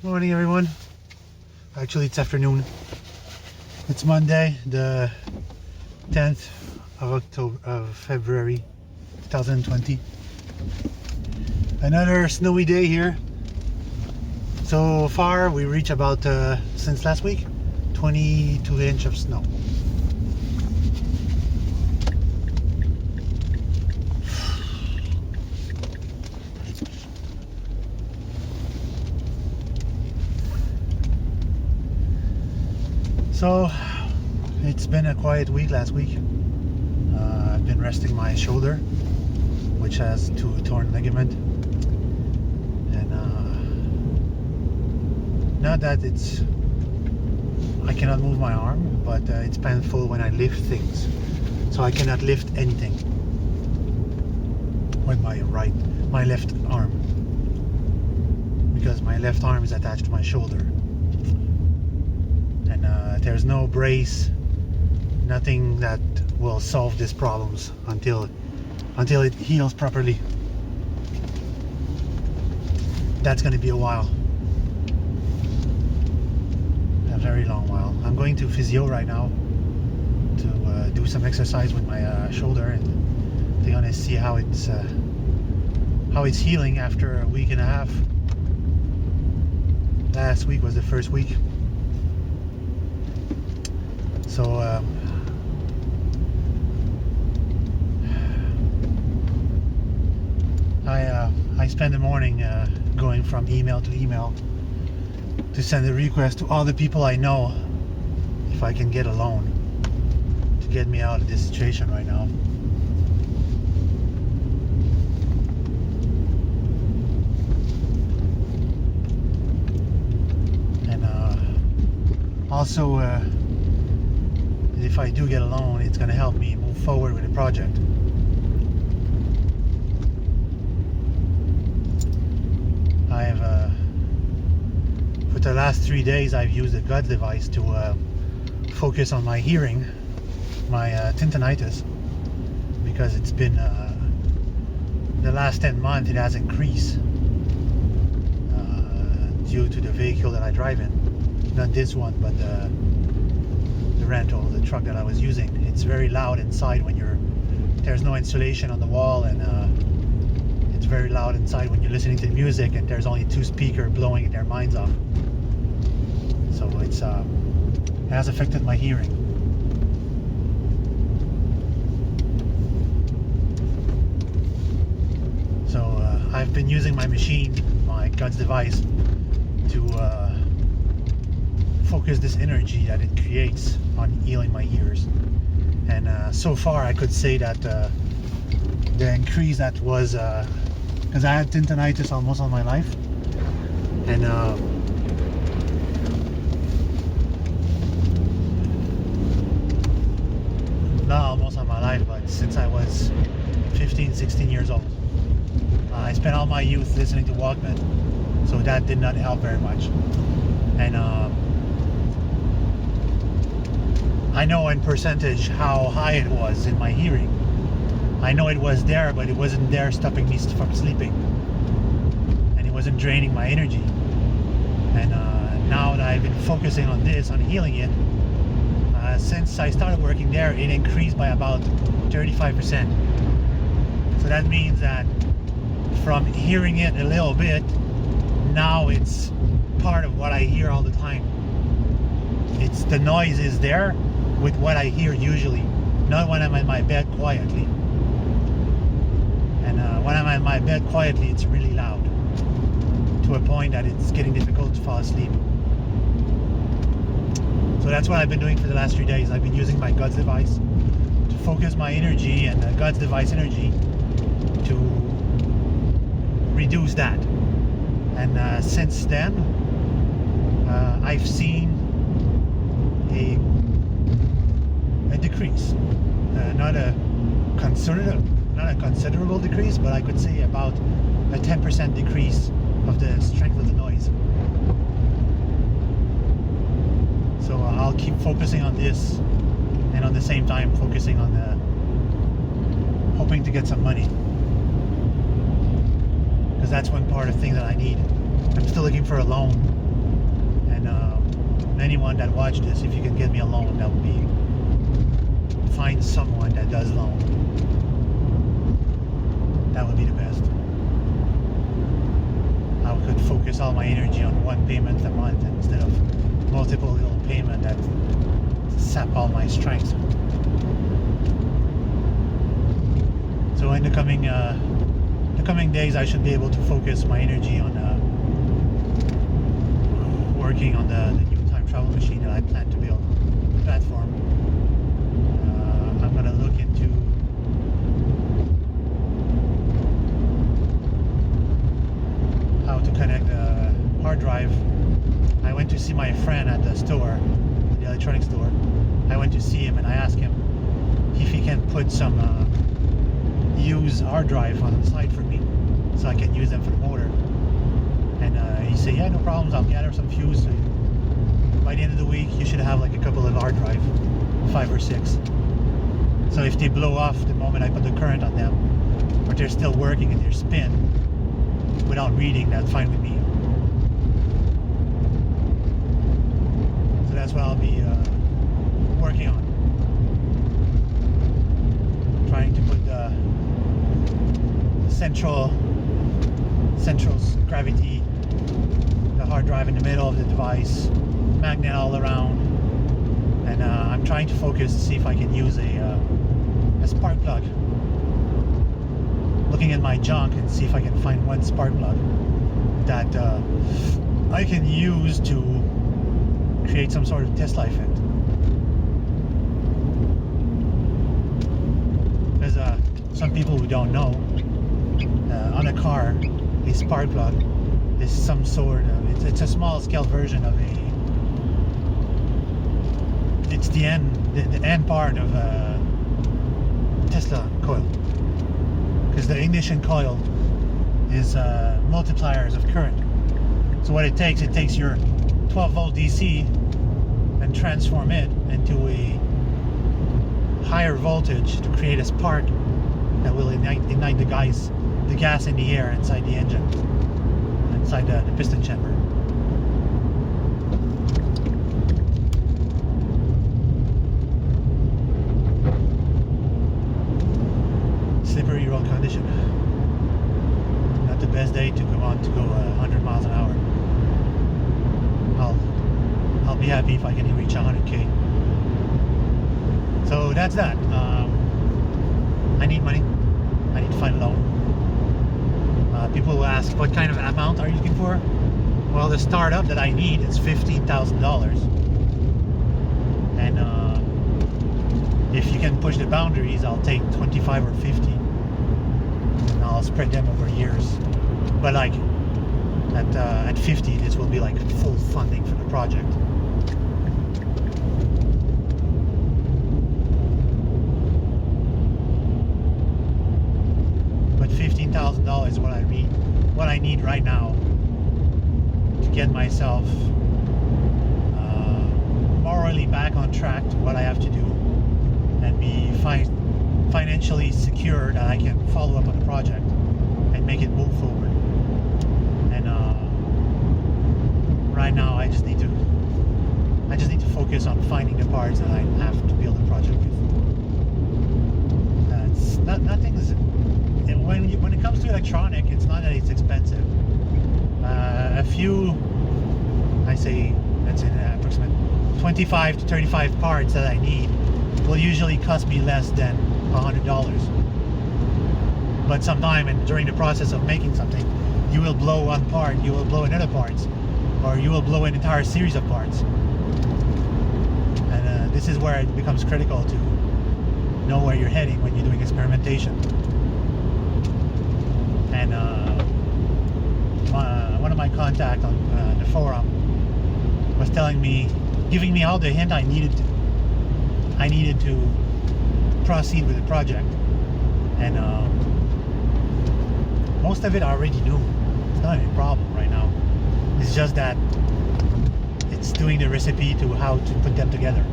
Morning, everyone. Actually, it's afternoon. It's Monday, the 10th of February 2020. Another snowy day here. So far, we reached about, since last week, 22 inches of snow. So, it's been a quiet week last week. I've been resting my shoulder, which has two torn ligament. And not that I cannot move my arm, but it's painful when I lift things. So I cannot lift anything with my left arm, because my left arm is attached to my shoulder. And there's no brace, nothing that will solve these problems until it heals properly. That's going to be a while, a very long while. I'm going to physio right now to do some exercise with my shoulder, and they're going to see how it's healing after a week and a half. Last week was the first week. So I spend the morning going from email to email to send a request to all the people I know if I can get a loan to get me out of this situation right now. And also if I do get a loan, it's going to help me move forward with the project. I have, for the last 3 days, I've used a GUDS device to focus on my hearing, my tinnitus, because it's been, the last 10 months, it has increased due to the vehicle that I drive in. Not this one, but the rental, the truck that I was using. It's very loud inside when there's no insulation on the wall, and it's very loud inside when you're listening to the music and there's only two speakers blowing their minds off. So it has affected my hearing. So I've been using my machine, my GUDS device, to focus this energy that it creates on healing my ears. And so far I could say that the increase that was, because I had tinnitus almost all my life, and not almost all my life, but since I was 15, 16 years old. I spent all my youth listening to Walkman, so that did not help very much. And I know in percentage how high it was in my hearing. I know it was there, but it wasn't there stopping me from sleeping, and it wasn't draining my energy. And now that I've been focusing on this, on healing it, since I started working there, it increased by about 35%. So that means that from hearing it a little bit, now it's part of what I hear all the time. It's the noise is there with what I hear usually, not when I'm in my bed quietly. And when I'm in my bed quietly, it's really loud, to a point that it's getting difficult to fall asleep. So that's what I've been doing for the last 3 days. I've been using my GUDS device to focus my energy and the GUDS device energy to reduce that. And since then, I've seen a decrease, not a considerable decrease, but I could say about a 10% decrease of the strength of the noise. So I'll keep focusing on this, and on the same time focusing on hoping to get some money, because that's one part of thing that I need. I'm still looking for a loan anyone that watched this, if you can get me a loan, that would be, find someone that does loan. That would be the best. I could focus all my energy on one payment a month instead of multiple little payments that sap all my strength. So in the coming days, I should be able to focus my energy on working on the new time travel machine that I plan to build platform. I'm gonna look into how to connect the hard drive. I went to see my friend at the store, the electronics store. I went to see him and I asked him if he can put some used hard drive on the side for me so I can use them for the motor. And he said, yeah, no problems, I'll gather some fuse. So by the end of the week, you should have like a couple of hard drive, 5 or 6. So if they blow off the moment I put the current on them, but they're still working in their spin without reading, that's fine with me. So that's what I'll be working on. Trying to put the central gravity, the hard drive in the middle of the device, magnet all around, and I'm trying to focus to see if I can use a spark plug. Looking at my junk and see if I can find one spark plug that I can use to create some sort of Tesla effect. Because some people who don't know, on a car, a spark plug is some sort of, it's a small scale version of it's the end part of a Tesla coil. Because the ignition coil is multipliers of current. So what it takes your 12 volt DC and transform it into a higher voltage to create a spark that will ignite the gas in the air inside the engine, inside the piston chamber. Slippery road condition. Not the best day to go 100 miles an hour. I'll be happy if I can reach 100k. So that's that. I need money. I need to find a loan. People will ask, what kind of amount are you looking for? Well, the startup that I need is $15,000. And if you can push the boundaries, I'll take 25 or 50. And I'll spread them over years. But like at 50, this will be like full funding for the project. But $15,000 is what I need right now to get myself morally back on track to what I have to do and be financially secure that I can follow up on the project and make it move forward. And right now I just need to focus on finding the parts that I have to build the project with. When it comes to electronic, it's not that it's expensive. A few, let's say approximate 25 to 35 parts that I need will usually cost me less than $100. But sometime during the process of making something, you will blow one part, you will blow another part, or you will blow an entire series of parts. And this is where it becomes critical to know where you're heading when you're doing experimentation. And one of my contacts on the forum was giving me all the hint I needed to proceed with the project. And most of it I already knew. It's not a problem right now. It's just that it's doing the recipe to how to put them together.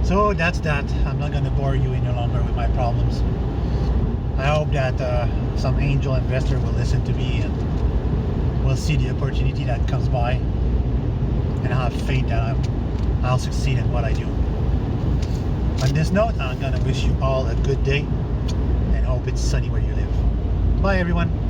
So that's that. I'm not going to bore you any longer with my problems. I hope that some angel investor will listen to me and will see the opportunity that comes by, and I have faith that I'll succeed in what I do. On this note, I'm gonna wish you all a good day and hope it's sunny where you live. Bye everyone.